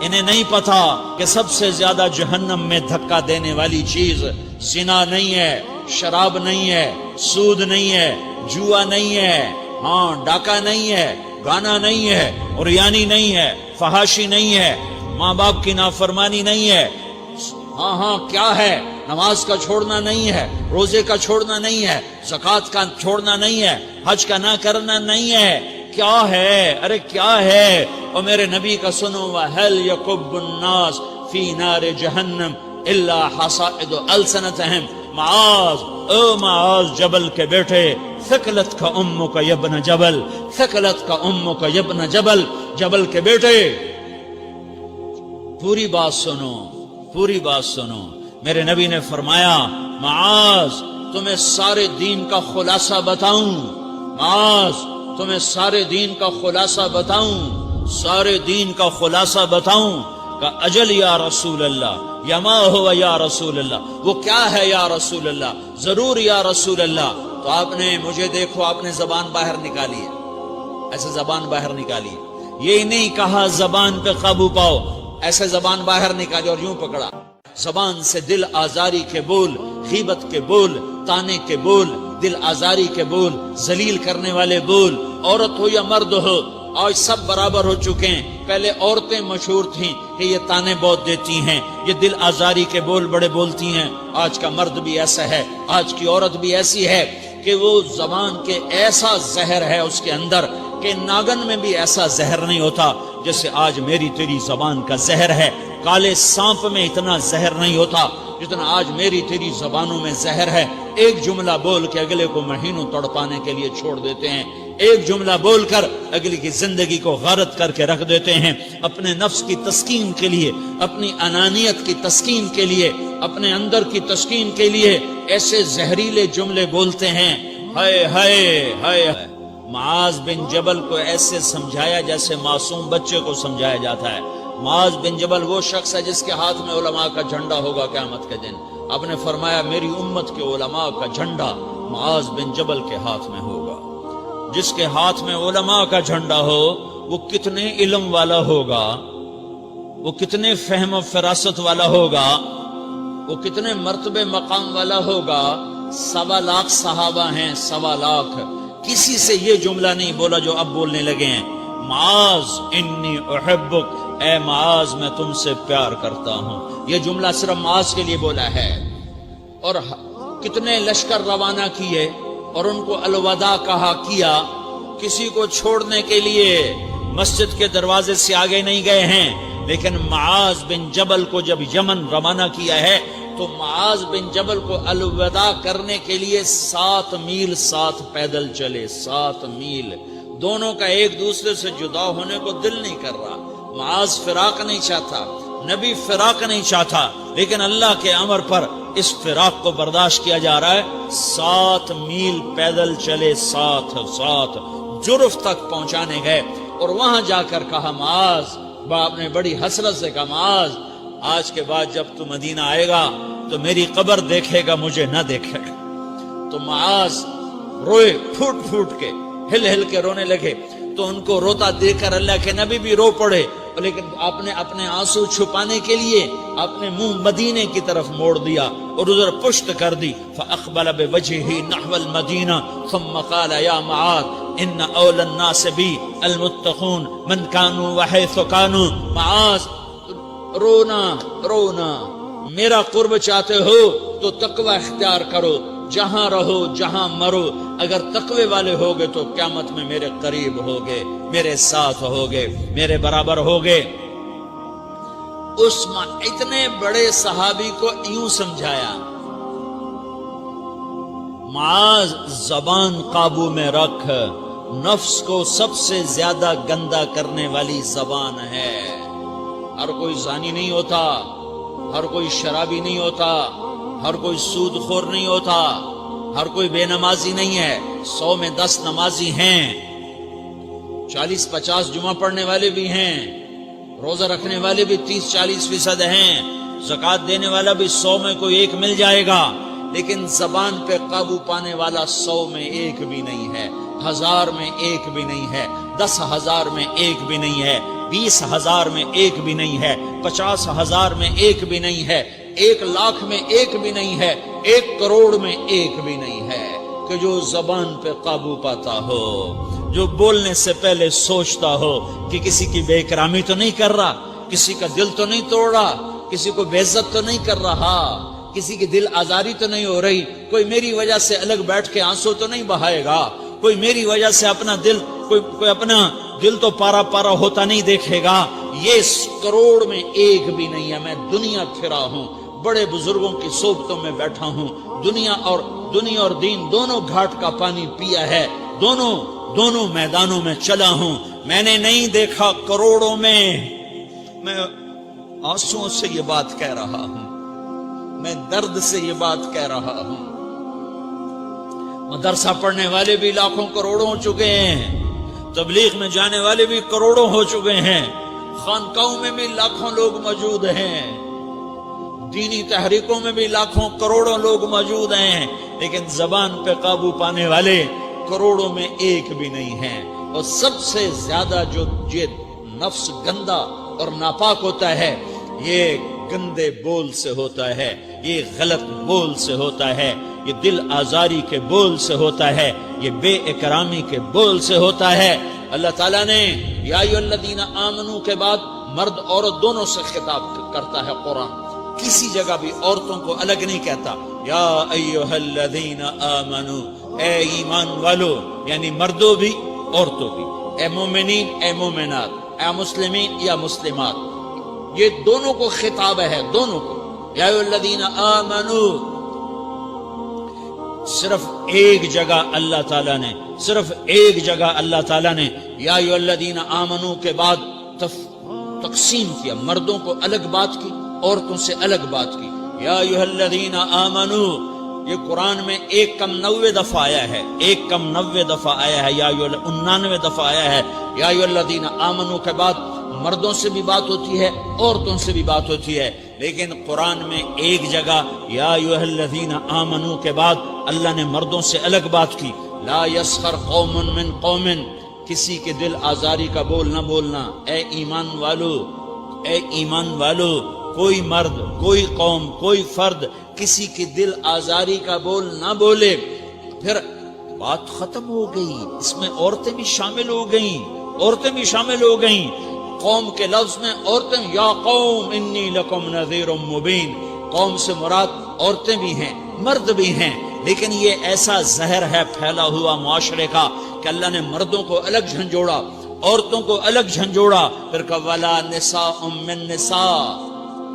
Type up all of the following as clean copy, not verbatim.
انہیں نہیں پتا کہ سب سے زیادہ جہنم میں دھکا دینے والی چیز زنا نہیں ہے، شراب نہیں ہے، سود نہیں ہے، جوا نہیں ہے، ہاں ڈاکہ نہیں ہے، گانا نہیں ہے، عریانی نہیں ہے، فحاشی نہیں ہے، ماں باپ کی نافرمانی نہیں ہے، ہاں کیا ہے، نماز کا چھوڑنا نہیں ہے، روزے کا چھوڑنا نہیں ہے، زکوٰۃ کا چھوڑنا نہیں ہے، حج کا نہ کرنا نہیں ہے، کیا ہے، ارے کیا ہے؟ اور میرے نبی کا سنو، وَهَلْ يَكُبُّ النَّاسِ فِي نَارِ جَهَنَّمَ إِلَّا حَصَائِدُ أَلْسِنَتِهِمْ۔ معاذ، او معاذ جبل کے بیٹے، ثقلت کا امک یبن جبل، ثقلت کا امک یبن جبل، جبل کے بیٹے پوری بات سنو، پوری بات سنو۔ میرے نبی نے فرمایا، معاذ تمہیں سارے دین کا خلاصہ بتاؤں، معاذ تمہیں سارے دین کا خلاصہ بتاؤں، سارے دین کا خلاصہ بتاؤں؟ کہ اجل یا رسول اللہ، یا ما ہوا یا رسول اللہ، وہ کیا ہے یا رسول اللہ؟ ضرور یا رسول اللہ۔ تو آپ نے مجھے دیکھو، آپ نے زبان باہر نکالی ہے، ایسے زبان باہر نکالی ہے، یہ نہیں کہا زبان پہ قابو پاؤ، ایسے زبان باہر نکالی اور یوں پکڑا۔ زبان سے دل آزاری کے بول، غیبت کے بول، تانے کے بول، دل آزاری کے بول، ذلیل کرنے والے بول، عورت ہو یا مرد ہو، آج سب برابر ہو چکے ہیں۔ پہلے عورتیں مشہور تھیں کہ یہ تانے بہت دیتی ہیں، یہ دل آزاری کے بول بڑے بولتی ہیں۔ آج کا مرد بھی ایسا ہے، آج کی عورت بھی ایسی ہے کہ وہ زبان کے ایسا زہر ہے اس کے اندر کہ ناگن میں بھی ایسا زہر نہیں ہوتا جیسے آج میری تیری زبان کا زہر ہے۔ کالے سانپ میں اتنا زہر نہیں ہوتا جتنا آج میری تیری زبانوں میں زہر ہے۔ ایک جملہ بول کے اگلے کو مہینوں تڑپانے کے لیے چھوڑ دیتے ہیں، ایک جملہ بول کر اگلی کی زندگی کو غارت کر کے رکھ دیتے ہیں، اپنے نفس کی تسکین کے لیے، اپنی انانیت کی تسکین کے لیے، اپنے اندر کی تسکین کے لیے ایسے زہریلے جملے بولتے ہیں۔ ہائے ہائے ہائے۔ معاذ بن جبل کو ایسے سمجھایا جیسے معصوم بچے کو سمجھایا جاتا ہے۔ معاذ بن جبل وہ شخص ہے جس کے ہاتھ میں علماء کا جھنڈا ہوگا قیامت کے دن۔ آپ نے فرمایا میری امت کے علماء کا جھنڈا معاذ بن جبل کے ہاتھ میں ہوگا۔ جس کے ہاتھ میں علماء کا جھنڈا ہو وہ کتنے علم والا ہوگا، وہ کتنے فہم و فراست والا ہوگا، وہ کتنے مرتبے مقام والا ہوگا۔ 1.25 لاکھ صحابہ ہیں، 1.25 لاکھ، کسی سے یہ جملہ نہیں بولا جو اب بولنے لگے ہیں۔ معاذ انی احبک، اے معاذ میں تم سے پیار کرتا ہوں، یہ جملہ صرف معاذ کے لیے بولا ہے۔ اور کتنے لشکر روانہ کیے اور ان کو الوداع کہا کیا، کسی کو چھوڑنے کے لیے مسجد کے دروازے سے آگے نہیں گئے ہیں، لیکن معاذ بن جبل کو جب یمن روانہ کیا ہے تو معاذ بن جبل کو الوداع کرنے کے لیے 7 میل 7 پیدل چلے، 7 میل۔ دونوں کا ایک دوسرے سے جدا ہونے کو دل نہیں کر رہا۔ معاذ فراق نہیں چاہتا، نبی فراق نہیں چاہتا، لیکن اللہ کے امر پر اس فراق کو برداشت کیا جا رہا ہے۔ 7 میل پیدل چلے، 7 جرف تک پہنچانے گئے اور وہاں جا کر کہا معاذ، باپ نے بڑی حسرت سے کہا معاذ آج کے بعد جب تو مدینہ آئے گا تو میری قبر دیکھے گا، مجھے نہ دیکھے گا۔ تو معاذ روئے، پھوٹ پھوٹ کے، ہل ہل کے رونے لگے۔ تو ان کو روتا دیکھ کر اللہ کے نبی بھی رو پڑے، لیکن آپ نے اپنے آنسو چھپانے کے لیے اپنے منہ مدینے کی طرف موڑ دیا اور ادھر پشت کر دی۔ فاقبل بوجهه نحو المدینہ ثم قال یا معاذ ان اول الناس بی المتقون من كانوا وحيث كانوا۔ معاذ رونا رونا، میرا قرب چاہتے ہو تو تقوی اختیار کرو، جہاں رہو جہاں مرو، اگر تقوی والے ہوگے تو قیامت میں میرے قریب ہوگے، میرے ساتھ ہوگے، میرے برابر ہوگے۔ اس اتنے بڑے صحابی کو یوں سمجھایا، معاذ زبان قابو میں رکھ، نفس کو سب سے زیادہ گندا کرنے والی زبان ہے۔ ہر کوئی زانی نہیں ہوتا، ہر کوئی شرابی نہیں ہوتا، ہر کوئی سود خور نہیں ہوتا، ہر کوئی بے نمازی نہیں ہے۔ 100 میں 10 نمازی ہیں، 40-50 جمعہ پڑھنے والے بھی ہیں، روزہ رکھنے والے بھی 30-40% ہیں، زکوٰۃ دینے والا بھی 100 میں کوئی ایک مل جائے گا، لیکن زبان پہ قابو پانے والا 100 میں ایک بھی نہیں ہے، 1000 میں ایک بھی نہیں ہے، 10,000 میں ایک بھی نہیں ہے۔ 20,000 میں ایک بھی نہیں ہے، 50,000 میں ایک بھی نہیں ہے، 1,00,000 میں ایک بھی نہیں ہے، 1 کروڑ میں ایک بھی نہیں ہے کہ جو زبان پہ قابو پاتا ہو، جو بولنے سے پہلے سوچتا ہو کہ کسی کی بے اکرامی تو نہیں کر رہا، کسی کا دل تو نہیں توڑ رہا، کسی کو بے عزت تو نہیں کر رہا، کسی کی دل آزاری تو نہیں ہو رہی، کوئی میری وجہ سے الگ بیٹھ کے آنسو تو نہیں بہائے گا، کوئی میری وجہ سے اپنا دل کوئی اپنا دل تو پارا پارا ہوتا نہیں دیکھے گا۔ یہ 1 کروڑ میں ایک بھی نہیں ہے۔ میں دنیا پھرا ہوں، بڑے بزرگوں کی صحبتوں میں بیٹھا ہوں، دنیا اور دین دونوں گھاٹ کا پانی پیا ہے، دونوں میدانوں میں چلا ہوں، میں نے نہیں دیکھا کروڑوں میں۔ میں آنسوؤں سے یہ بات کہہ رہا ہوں، میں درد سے یہ بات کہہ رہا ہوں۔ مدرسہ پڑھنے والے بھی لاکھوں کروڑوں ہو چکے ہیں، تبلیغ میں جانے والے بھی کروڑوں ہو چکے ہیں، خانقاہوں میں بھی لاکھوں لوگ موجود ہیں، دینی تحریکوں میں بھی لاکھوں کروڑوں لوگ موجود ہیں، لیکن زبان پہ قابو پانے والے کروڑوں میں ایک بھی نہیں ہیں۔ اور سب سے زیادہ جو یہ نفس گندا اور ناپاک ہوتا ہے، یہ گندے بول سے ہوتا ہے، یہ غلط بول سے ہوتا ہے، یہ دل آزاری کے بول سے ہوتا ہے، یہ بے اکرامی کے بول سے ہوتا ہے۔ اللہ تعالیٰ نے یا ایھا الذین آمنو کے بعد مرد عورت دونوں سے خطاب کرتا ہے قرآن، کسی جگہ بھی عورتوں کو الگ نہیں کہتا۔ یا ایھا الذین آمنو، اے ایمان والو، یعنی مردوں بھی عورتوں بھی، اے مومنین اے مومنات، اے مسلمین یا مسلمات، یہ دونوں کو خطاب ہے، دونوں کو۔ یا ایھا الذین آمنو، صرف ایک جگہ اللہ تعالیٰ نے یا ایھا الذین آمنو کے بعد تقسیم کیا، مردوں کو الگ بات کی، عورتوں سے الگ بات کی۔ یا ایھا الذین آمنو، یہ قرآن میں 1 کم 90 دفعہ آیا ہے، 1 کم 90 دفعہ آیا ہے، یا 99 دفعہ آیا ہے۔ یا ایھا الذین آمنو کے بعد مردوں سے بھی بات ہوتی ہے، عورتوں سے بھی بات ہوتی ہے، لیکن قرآن میں ایک جگہ یا ایھا الذین آمنو کے بعد اللہ نے مردوں سے الگ بات کی۔ لا یسخر قوم من قوم، کسی کے دل آزاری کا بول نہ بولنا۔ اے ایمان والو، کوئی مرد، کوئی قوم، کوئی فرد کسی کی دل آزاری کا بول نہ بولے۔ پھر بات ختم ہو گئی، اس میں عورتیں بھی شامل ہو گئیں، قوم کے لفظ میں عورتیں، یا قوم انی لکم نذیر مبین، قوم سے مراد عورتیں بھی ہیں، مرد بھی ہیں، لیکن یہ ایسا زہر ہے پھیلا ہوا معاشرے کا کہ اللہ نے مردوں کو الگ جھنجھوڑا، عورتوں کو الگ جھنجھوڑا، پھر کہا ولا نساء من نساء،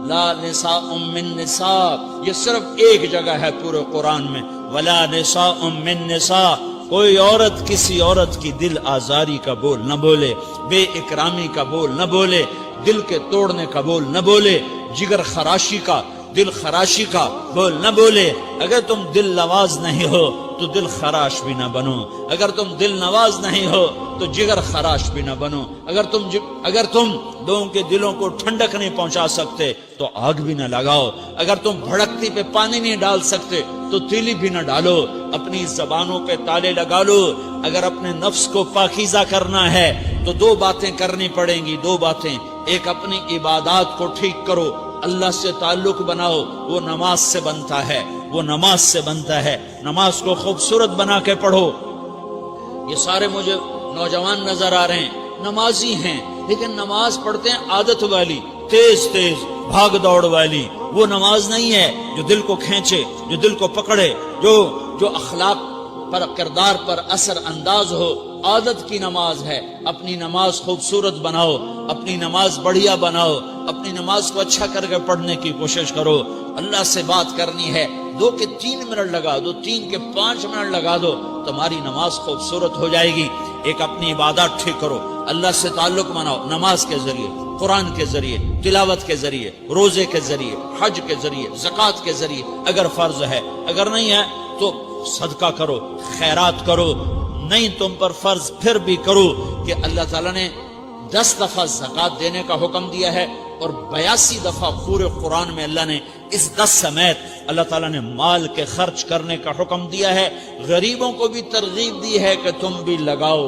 لا نساء من نساء، یہ صرف ایک جگہ ہے پورے قرآن میں، ولا نساء من نساء، کوئی عورت کسی عورت کی دل آزاری کا بول نہ بولے، بے اکرامی کا بول نہ بولے، دل کے توڑنے کا بول نہ بولے، جگر خراشی کا، دل خراشی کا بول نہ بولے۔ اگر تم دل نواز نہیں ہو تو دل خراش بھی نہ بنو، اگر تم دل نواز نہیں ہو تو جگر خراش بھی نہ بنو، اگر تم لوگوں کے دلوں کو ٹھنڈک نہیں پہنچا سکتے تو آگ بھی نہ لگاؤ، اگر تم بھڑکتی پہ پانی نہیں ڈال سکتے تو تیلی بھی نہ ڈالو، اپنی زبانوں پہ تالے لگا لو۔ اگر اپنے نفس کو پاکیزہ کرنا ہے تو 2 باتیں کرنی پڑیں گی، 2 باتیں، ایک اپنی عبادات کو ٹھیک کرو، اللہ سے تعلق بناؤ، وہ نماز سے بنتا ہے، نماز کو خوبصورت بنا کے پڑھو۔ یہ سارے مجھے نوجوان نظر آ رہے ہیں، نمازی ہیں، لیکن نماز پڑھتے ہیں عادت والی، تیز بھاگ دوڑ والی، وہ نماز نہیں ہے جو دل کو کھینچے، جو دل کو پکڑے، جو اخلاق پر، کردار پر اثر انداز ہو۔ عادت کی نماز ہے، اپنی نماز خوبصورت بناؤ، اپنی نماز بڑھیا بناؤ، اپنی نماز کو اچھا کر کے پڑھنے کی کوشش کرو۔ اللہ سے بات کرنی ہے، 2 کے 3 منٹ لگا دو، 3 کے 5 منٹ لگا دو، تمہاری نماز خوبصورت ہو جائے گی۔ ایک اپنی عبادات ٹھیک کرو، اللہ سے تعلق بناؤ، نماز کے ذریعے، قرآن کے ذریعے، تلاوت کے ذریعے، روزے کے ذریعے، حج کے ذریعے، زکوٰۃ کے ذریعے، اگر فرض ہے، اگر نہیں ہے تو صدقہ کرو، خیرات کرو، نہیں تم پر فرض پھر بھی کرو، کہ اللہ تعالیٰ نے 10 دفعہ زکوٰۃ دینے کا حکم دیا ہے، اور 82 دفعہ پورے قرآن میں اللہ نے اس 10 سمیت اللہ تعالیٰ نے مال کے خرچ کرنے کا حکم دیا ہے۔ غریبوں کو بھی ترغیب دی ہے کہ تم بھی لگاؤ۔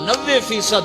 90%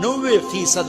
90%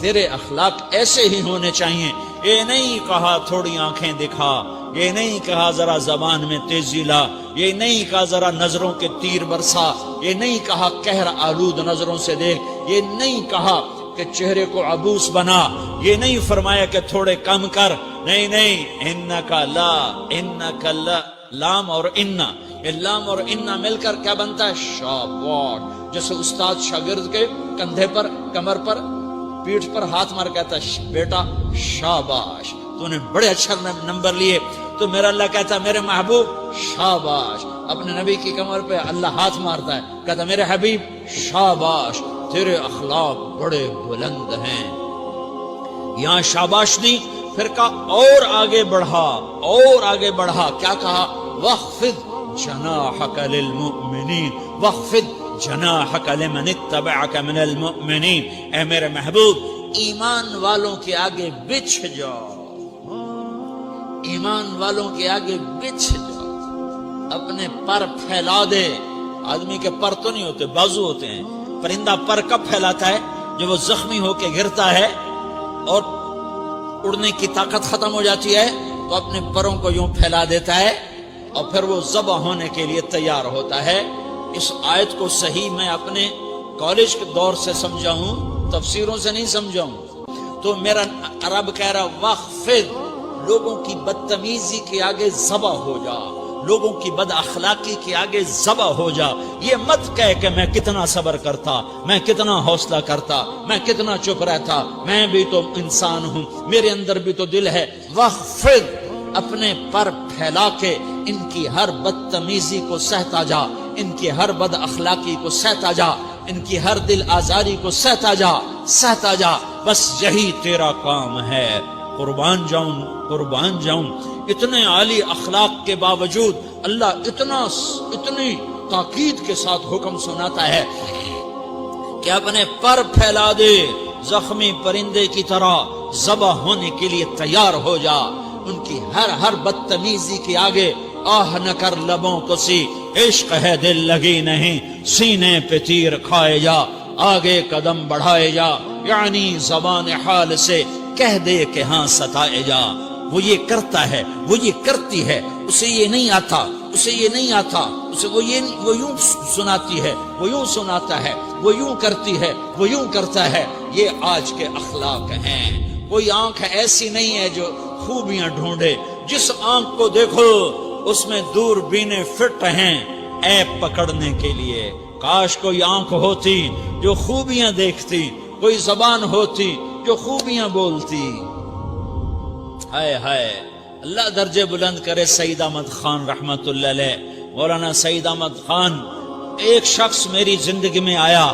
تیرے اخلاق ایسے ہی ہونے چاہیے. یہ نہیں کہا تھوڑی آنکھیں دکھا، یہ نہیں کہا ذرا زبان میں تیزی لا، یہ نہیں کہا ذرا نظروں کے تیر برسا، یہ نہیں کہا قہر آلود نظروں سے دیکھ، یہ نہیں کہا کہ چہرے کو عبوس بنا، یہ نہیں فرمایا کہ تھوڑے کم کر. نہیں، انکا لا، لام اور انا، یہ لام اور انا مل کر کیا بنتا ہے؟ شاباش. جیسے استاد شاگرد کے کندھے پر، کمر پر، پیٹھ پر ہاتھ مار کہتا ہے بیٹا شاباش تو نے بڑے اچھا نمبر لیے. تو میرا اللہ کہتا ہے میرے محبوب شاباش. اپنے نبی کی کمر پہ اللہ ہاتھ مارتا ہے، کہتا ہے میرے حبیب شاباش، تیرے اخلاق بڑے بلند ہیں. یہاں شاباش دی، پھر کہا اور آگے بڑھا. کیا کہا؟ وَخْفِضْ جَنَاحَكَ لِلْمُؤْمِنِينَ وَخْفِضْ جَنَاحَكَ لِمَنِ اتَّبَعَكَ مِنَ الْمُؤْمِنِينَ. اے میرے محبوب ایمان والوں کے آگے بچھ جاؤ، ایمان والوں کے آگے بچھ جاؤ، اپنے پر پھیلا دے. آدمی کے پر تو نہیں ہوتے، بازو ہوتے ہیں. پرندہ پر کب پھیلاتا ہے؟ جب وہ زخمی ہو کے گرتا ہے اور اڑنے کی طاقت ختم ہو جاتی ہے تو اپنے پروں کو یوں پھیلا دیتا ہے اور پھر وہ ذبح ہونے کے لیے تیار ہوتا ہے. اس آیت کو صحیح میں اپنے کالج کے دور سے سمجھا ہوں، تفسیروں سے نہیں سمجھا ہوں. تو میرا رب کہہ رہا وَخْفِضْ، لوگوں کی بدتمیزی کے آگے ذبح ہو جا، لوگوں کی بد اخلاقی کے آگے ذبح ہو جا. یہ مت کہہ کہ میں کتنا صبر کرتا، میں کتنا حوصلہ کرتا، میں کتنا چپ رہتا، میں بھی تو انسان ہوں، میرے اندر بھی تو دل ہے. وَخْفِضْ، اپنے پر پھیلا کے ان کی ہر بدتمیزی کو سہتا جا، ان کی ہر بد اخلاقی کو سہتا جا، ان کی ہر دل آزاری کو سہتا جا. بس یہی تیرا کام ہے. قربان جاؤں اتنے عالی اخلاق کے باوجود اللہ اتنی تاکید کے ساتھ حکم سناتا ہے کہ اپنے پر پھیلا دے، زخمی پرندے کی طرح ذبح ہونے کے لیے تیار ہو جا. ان کی ہر بدتمیزی کے آگے آہ نہ کر لبوں کو سی، عشق ہے دل لگی نہیں، سینے پہ تیر کھائے جا، آگے قدم بڑھائے جا، یعنی زبان حال سے کہہ دے کہ ہاں ستائے جا. وہ یہ کرتا ہے، وہ یہ کرتی ہے، اسے یہ نہیں آتا، اسے وہ یوں سناتی ہے، وہ یوں سناتا ہے، وہ یوں کرتی ہے، وہ یوں کرتا ہے. یہ آج کے اخلاق ہیں. کوئی آنکھ ایسی نہیں ہے جو خوبیاں ڈھونڈے. جس آنکھ کو دیکھو اس میں دور بینے فٹ ہیں عیب پکڑنے کے لیے. کاش کوئی آنکھ ہوتی جو خوبیاں دیکھتی، کوئی زبان ہوتی جو خوبیاں بولتی. ہائے اللہ درجے بلند کرے سعید احمد خان رحمت اللہ علیہ. مولانا سعید احمد خان، ایک شخص میری زندگی میں آیا،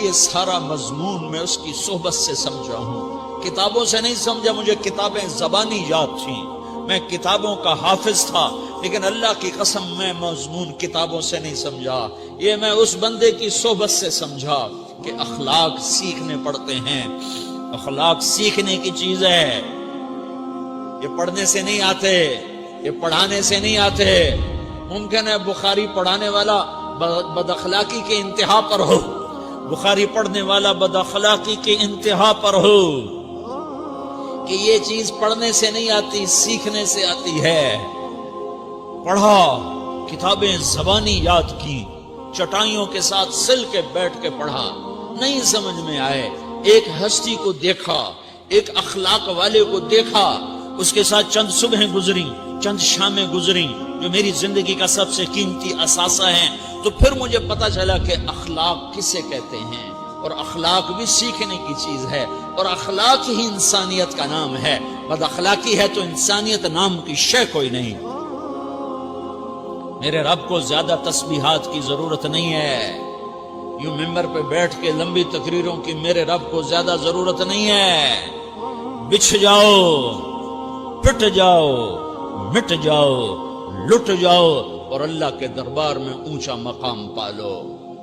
یہ سارا مضمون میں اس کی صحبت سے سمجھا ہوں، کتابوں سے نہیں سمجھا. مجھے کتابیں زبانی یاد تھیں، میں کتابوں کا حافظ تھا، لیکن اللہ کی قسم میں مضمون کتابوں سے نہیں سمجھا. یہ میں اس بندے کی صحبت سے سمجھا کہ اخلاق سیکھنے پڑتے ہیں. اخلاق سیکھنے کی چیز ہے، یہ پڑھنے سے نہیں آتے، یہ پڑھانے سے نہیں آتے. ممکن ہے بخاری پڑھانے والا بد اخلاقی کے انتہا پر ہو، بخاری پڑھنے والا بد اخلاقی کے انتہا پر ہو، کہ یہ چیز پڑھنے سے نہیں آتی، سیکھنے سے آتی ہے. پڑھا، کتابیں زبانی یاد کی، چٹائیوں کے ساتھ سل کے بیٹھ کے پڑھا، نہیں سمجھ میں آئے، ایک ہستی کو دیکھا، ایک اخلاق والے کو دیکھا، اس کے ساتھ چند صبحیں گزری، چند شامیں گزری جو میری زندگی کا سب سے قیمتی اثاثہ ہیں. تو پھر مجھے پتا چلا کہ اخلاق کسے کہتے ہیں، اور اخلاق بھی سیکھنے کی چیز ہے، اور اخلاق ہی انسانیت کا نام ہے. بد اخلاقی ہے تو انسانیت نام کی شے کوئی نہیں. میرے رب کو زیادہ تسبیحات کی ضرورت نہیں ہے، یوں ممبر پہ بیٹھ کے لمبی تقریروں کی میرے رب کو زیادہ ضرورت نہیں ہے. بچھ جاؤ، پٹ جاؤ، مٹ جاؤ، لٹ جاؤ، اور اللہ کے دربار میں اونچا مقام پالو.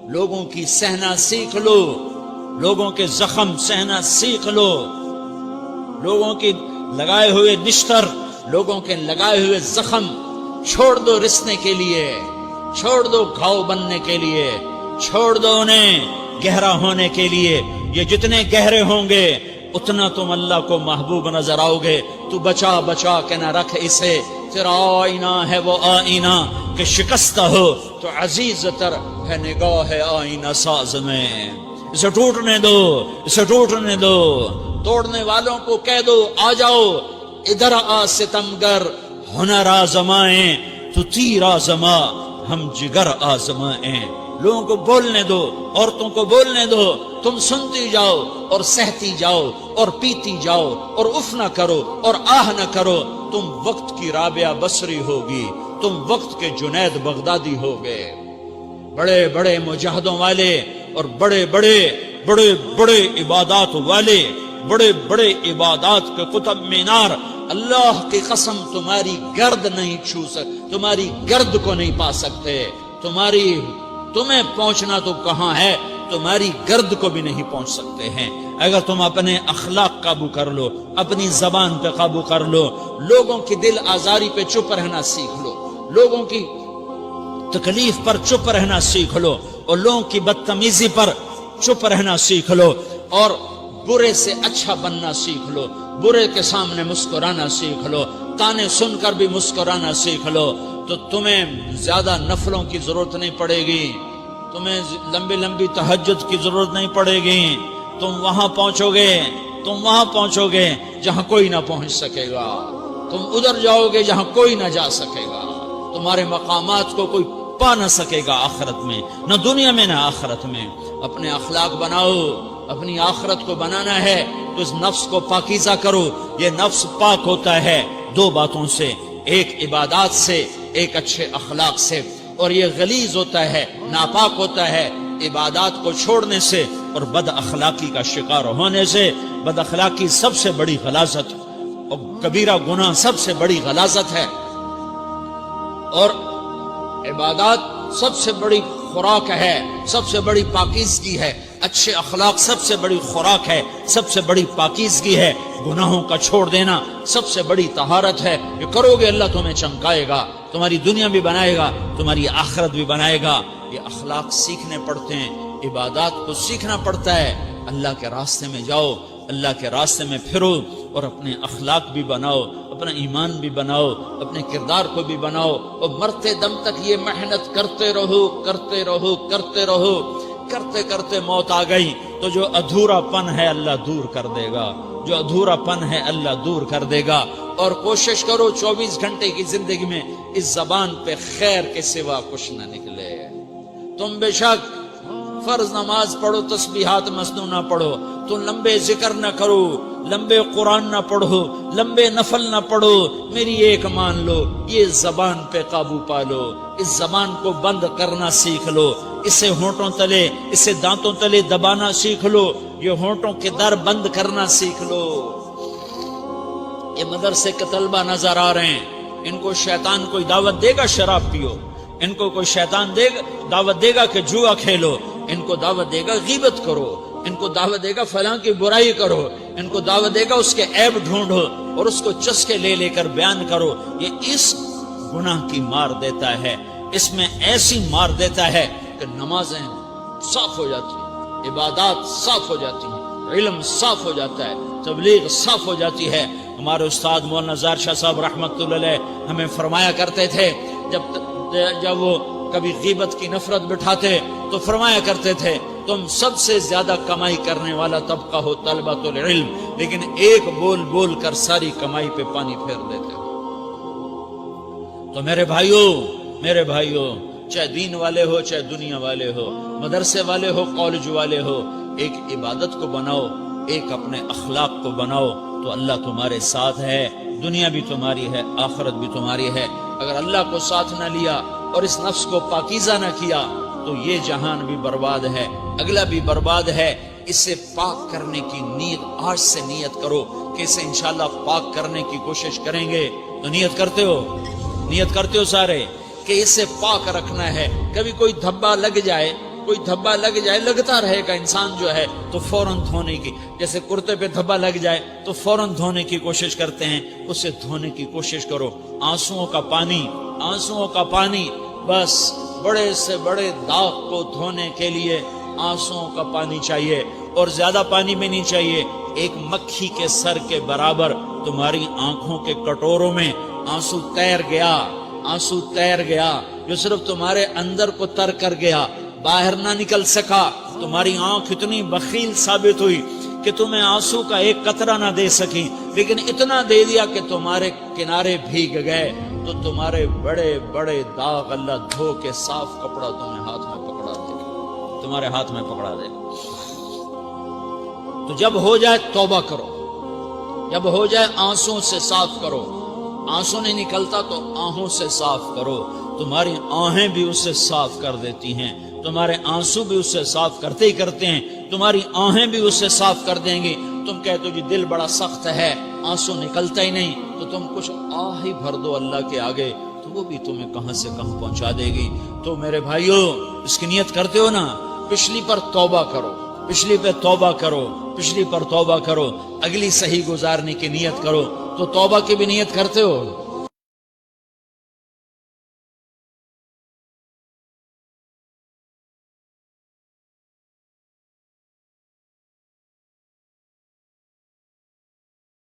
لوگوں کی سہنا سیکھ لو، لوگوں کے زخم سہنا سیکھ لو، لوگوں کی لگائے ہوئے نشتر، لوگوں کے لگائے ہوئے زخم چھوڑ دو رسنے کے لیے، چھوڑ دو گھاؤ بننے کے لیے، چھوڑ دو انہیں گہرا ہونے کے لیے یہ جتنے گہرے ہوں گے اتنا تم اللہ کو محبوب نظر آؤ گے. تو بچا بچا کے نہ رکھ اسے، تیرا آئینہ ہے وہ آئینہ کہ شکستہ ہو تو عزیز تر ہے نگاہ آئینہ ساز میں. اسے ٹوٹنے دو، اسے ٹوٹنے دو. توڑنے والوں کو کہہ دو آ جاؤ ادھر آ ستمگر، ہنر آزمائیں تو تیر آزما، ہم جگر آزمائیں. لوگوں کو بولنے دو، عورتوں کو بولنے دو، تم سنتی جاؤ اور سہتی جاؤ اور پیتی جاؤ اور اف نہ کرو اور آہ نہ کرو. تم وقت کی رابعہ بصری ہوگی، تم وقت کے جنید بغدادی ہوگے. بڑے بڑے مجاہدوں والے اور بڑے بڑے بڑے بڑے عبادات والے، بڑے بڑے عبادات کے قطب مینار، اللہ کی قسم تمہاری گرد نہیں چھو سکتے، تمہاری گرد کو نہیں پا سکتے. تمہیں پہنچنا تو کہاں ہے، تمہاری گرد کو بھی نہیں پہنچ سکتے ہیں. اگر تم اپنے اخلاق قابو کر لو، اپنی زبان پہ قابو کر لو، لوگوں کی دل آزاری پہ چپ رہنا سیکھ لو، لوگوں کی تکلیف پر چپ رہنا سیکھ لو، اور لوگوں کی بدتمیزی پر چپ رہنا سیکھ لو، اور برے سے اچھا بننا سیکھ لو، برے کے سامنے مسکرانا سیکھ لو، تانے سن کر بھی مسکرانا سیکھ لو، تو تمہیں زیادہ نفلوں کی ضرورت نہیں پڑے گی، تمہیں لمبی لمبی تہجد کی ضرورت نہیں پڑے گی. تم وہاں پہنچو گے جہاں کوئی نہ پہنچ سکے گا. تم ادھر جاؤ گے جہاں کوئی نہ جا سکے گا. تمہارے مقامات کو کوئی پا نہ سکے گا آخرت میں، نہ دنیا میں نہ آخرت میں. اپنے اخلاق بناؤ، اپنی آخرت کو بنانا ہے تو اس نفس کو پاکیزہ کرو. یہ نفس پاک ہوتا ہے دو باتوں سے، ایک عبادات سے، ایک اچھے اخلاق سے، اور یہ غلیظ ہوتا ہے، ناپاک ہوتا ہے عبادات کو چھوڑنے سے اور بد اخلاقی کا شکار ہونے سے. بد اخلاقی سب سے بڑی غلاظت اور کبیرہ گناہ سب سے بڑی غلاظت ہے، اور عبادات سب سے بڑی خوراک ہے، سب سے بڑی پاکیزگی ہے. اچھے اخلاق سب سے بڑی خوراک ہے، سب سے بڑی پاکیزگی ہے. گناہوں کا چھوڑ دینا سب سے بڑی طہارت ہے. یہ کرو گے اللہ تمہیں چمکائے گا، تمہاری دنیا بھی بنائے گا، تمہاری آخرت بھی بنائے گا. یہ اخلاق سیکھنے پڑتے ہیں، عبادات کو سیکھنا پڑتا ہے. اللہ کے راستے میں جاؤ، اللہ کے راستے میں پھرو، اور اپنے اخلاق بھی بناؤ، اپنا ایمان بھی بناؤ، اپنے کردار کو بھی بناؤ، اور مرتے دم تک یہ محنت کرتے رہو کرتے رہو کرتے رہو. کرتے کرتے موت آ گئی تو جو ادھورا پن ہے اللہ دور کر دے گا، جو ادھورا پن ہے اللہ دور کر دے گا. اور کوشش کرو 24 گھنٹے کی زندگی میں اس زبان پہ خیر کے سوا کچھ نہ نکلے. تم بے شک فرض نماز پڑھو، تسبیحات مسنون نہ پڑھو، تم لمبے ذکر نہ کرو، لمبے قرآن نہ پڑھو، لمبے نفل نہ پڑھو. میری ایک مان لو، یہ زبان پہ قابو پا لو، اس زبان کو بند کرنا سیکھ لو، اسے ہونٹوں تلے، اسے دانتوں تلے دبانا سیکھ لو، یہ ہونٹوں کے در بند کرنا سیکھ لو. یہ مدرسے کے طلبہ نظر آ رہے ہیں، ان کو شیطان کوئی دعوت دے گا شراب پیو، ان کو کوئی شیطان دعوت دے گا کہ جوا کھیلو، ان کو دعوت دے گا غیبت کرو، ان کو دعوت دے گا فلاں کی برائی کرو، ان کو دعوت دے گا اس کے عیب ڈھونڈو اور اس کو چسکے لے لے کر بیان کرو. یہ اس گناہ کی مار دیتا ہے، اس میں ایسی مار دیتا ہے کہ نمازیں صاف ہو جاتی ہیں، عبادات صاف ہو جاتی ہیں، علم صاف ہو جاتا ہے، تبلیغ صاف ہو جاتی ہے. ہمارے استاد مولانا زار شاہ صاحب رحمۃ اللہ علیہ ہمیں فرمایا کرتے تھے، جب وہ کبھی غیبت کی نفرت بٹھاتے تو فرمایا کرتے تھے تم سب سے زیادہ کمائی کرنے والا طبقہ ہو طلبۃ العلم، لیکن ایک بول بول کر ساری کمائی پہ پانی پھیر دیتے ہو. تو میرے بھائیوں چاہے دین والے ہو چاہے دنیا والے ہو، مدرسے والے ہو کالج والے ہو، ایک عبادت کو بناؤ، ایک اپنے اخلاق کو بناؤ تو اللہ تمہارے ساتھ ہے. دنیا بھی تمہاری ہے، آخرت بھی تمہاری ہے. اگر اللہ کو ساتھ نہ لیا اور اس نفس کو پاکیزہ نہ کیا تو یہ جہان بھی برباد ہے، اگلا بھی برباد ہے. اسے پاک کرنے کی نیت آج سے نیت کرو کہ اسے انشاءاللہ پاک کرنے کی کوشش کریں گے. تو نیت کرتے ہو سارے کہ اسے پاک رکھنا ہے. کبھی کوئی دھبا لگ جائے لگتا رہے گا انسان جو ہے تو فوراً دھونے کی، جیسے کرتے پہ دھبا لگ جائے تو فوراً دھونے کی کوشش کرتے ہیں، اسے دھونے کی کوشش کرو. آنسوؤں کا پانی بس بڑے سے بڑے داغ کو دھونے کے لیے آنسوؤں کا پانی چاہیے، اور زیادہ پانی بھی نہیں چاہیے، ایک مکھی کے سر کے برابر تمہاری آنکھوں کے کٹوروں میں آنسو تیر گیا، آنسو تیر گیا، جو صرف تمہارے اندر کو تر کر گیا، باہر نہ نکل سکا۔ تمہاری آنکھ اتنی بخیل ثابت ہوئی کہ تمہیں آنسو کا ایک قطرہ نہ دے سکی، لیکن اتنا دے دیا کہ تمہارے کنارے بھیگ گئے۔ تو تمہارے بڑے بڑے داغ اللہ دھو کے صاف کپڑا تمہیں ہاتھ میں پکڑا دے گا، تمہارے ہاتھ میں پکڑا دے گا۔ تو جب ہو جائے توبہ کرو، جب ہو جائے آنسوں سے صاف کرو، آنسو نہیں نکلتا تو آہوں سے صاف کرو، تمہاری آہیں بھی اسے صاف کر دیتی ہیں، تمہارے آنسو بھی اسے صاف کرتے ہی کرتے ہیں، تمہاری آہیں بھی اسے صاف کر دیں گی۔ تم کہتے ہو جی دل بڑا سخت ہے، آنسو نکلتا ہی نہیں، تو تم کچھ آہ ہی بھر دو اللہ کے آگے، تو وہ بھی تمہیں کہاں سے کہاں پہنچا دے گی۔ تو میرے بھائیو، اس کی نیت کرتے ہو نا، پچھلی پر توبہ کرو، پچھلی پہ توبہ کرو، پچھلی پر توبہ کرو، اگلی صحیح گزارنے کی نیت کرو۔ تو توبہ کی بھی نیت کرتے ہو؟